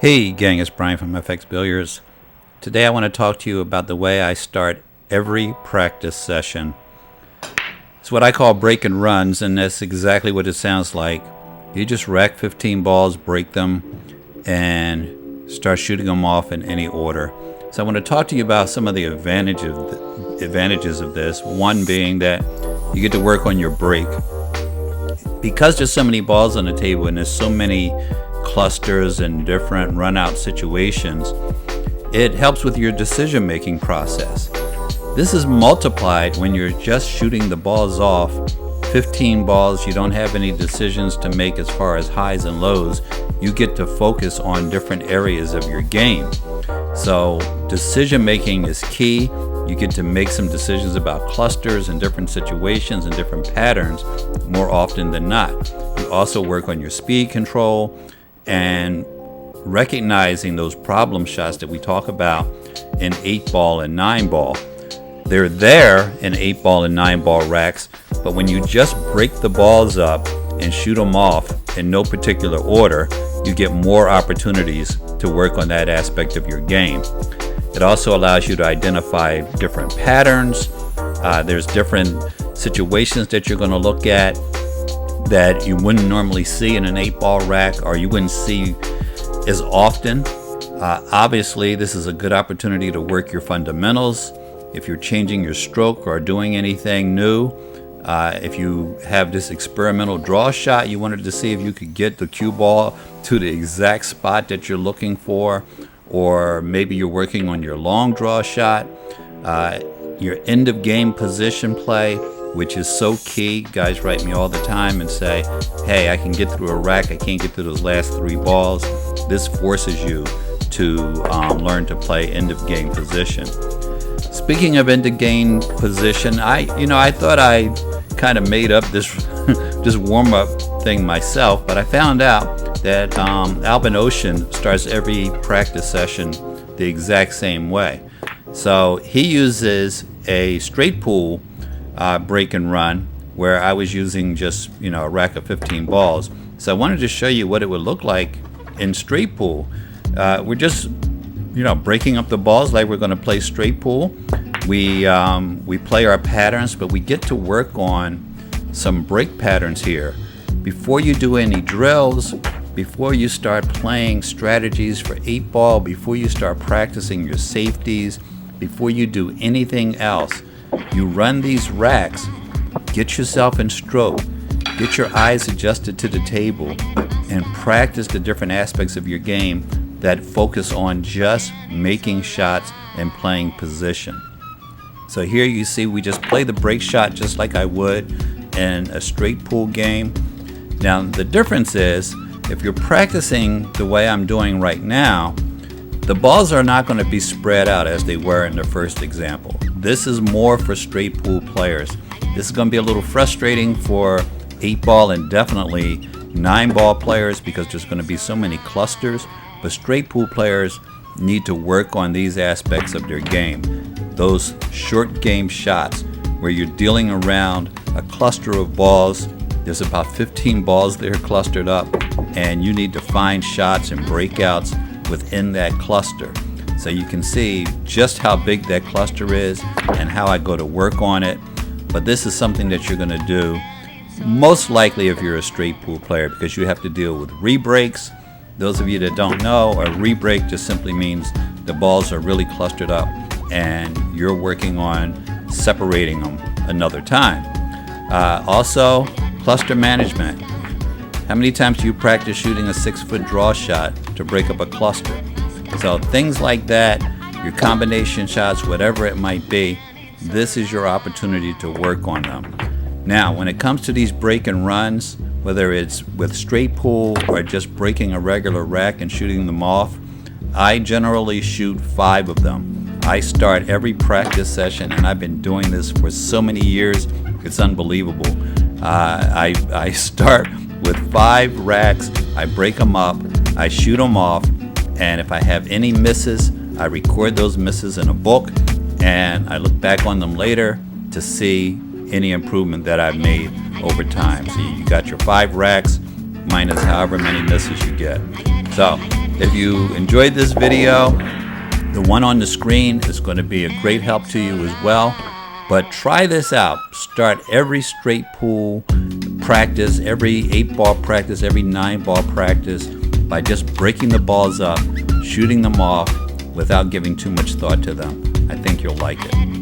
Hey gang, it's Bryan from FXBilliards. Today I want to talk to you about the way I start every practice session. It's what I call break and runs, and that's exactly what it sounds like. You just rack 15 balls, break them, and start shooting them off in any order. So I want to talk to you about some of the advantages of this. One being that you get to work on your break. Because there's so many balls on the table and there's so many clusters and different run-out situations, it helps with your decision-making process. This is multiplied when you're just shooting the balls off. 15 balls, you don't have any decisions to make as far as highs and lows. You get to focus on different areas of your game. So decision-making is key. You get to make some decisions about clusters and different situations and different patterns more often than not. You also work on your speed control and recognizing those problem shots that we talk about in 8-ball and 9-ball. They're there in 8-ball and 9-ball racks, but when you just break the balls up and shoot them off in no particular order, you get more opportunities to work on that aspect of your game. It also allows you to identify different patterns. There's different situations that you're going to look at that you wouldn't normally see in an 8-ball rack, or you wouldn't see as often. Obviously, this is a good opportunity to work your fundamentals. If you're changing your stroke or doing anything new, if you have this experimental draw shot, you wanted to see if you could get the cue ball to the exact spot that you're looking for, or maybe you're working on your long draw shot, your end of game position play, which is so key. Guys write me all the time and say, hey, I can get through a rack, I can't get through those last 3 balls. This forces you to learn to play end of game position. Speaking of end of game position, I thought I kind of made up this this warm-up thing myself, but I found out that Albin Ocean starts every practice session the exact same way. So he uses a straight pool break and run, where I was using just a rack of 15 balls. So I wanted to show you what it would look like in straight pool. We're just breaking up the balls like we're going to play straight pool. We play our patterns, but we get to work on some break patterns here. Before you do any drills, before you start playing strategies for 8-ball, before you start practicing your safeties, before you do anything else, you run these racks, get yourself in stroke, get your eyes adjusted to the table, and practice the different aspects of your game that focus on just making shots and playing position. So here you see we just play the break shot just like I would in a straight pool game. Now the difference is, if you're practicing the way I'm doing right now, the balls are not going to be spread out as they were in the first example. This is more for straight pool players. This is going to be a little frustrating for 8-ball and definitely 9-ball players because there's going to be so many clusters, but straight pool players need to work on these aspects of their game. Those short game shots where you're dealing around a cluster of balls. There's about 15 balls there clustered up, and you need to find shots and breakouts within that cluster. So you can see just how big that cluster is and how I go to work on it. But this is something that you're going to do most likely if you're a straight pool player, because you have to deal with re-breaks. Those of you that don't know, a re-break just simply means the balls are really clustered up and you're working on separating them another time. Also, cluster management. How many times do you practice shooting a 6-foot draw shot to break up a cluster? So things like that, your combination shots, whatever it might be, this is your opportunity to work on them. Now, when it comes to these break and runs, whether it's with straight pool or just breaking a regular rack and shooting them off, I generally shoot 5 of them. I start every practice session, and I've been doing this for so many years, it's unbelievable. I start with 5 racks, I break them up, I shoot them off, and if I have any misses, I record those misses in a book, and I look back on them later to see any improvement that I've made over time. So you got your 5 racks minus however many misses you get. So If you enjoyed this video, the one on the screen is going to be a great help to you as well. But try this out. Start every straight pool practice, every 8-ball practice, every 9-ball practice by just breaking the balls up, shooting them off without giving too much thought to them. I think you'll like it.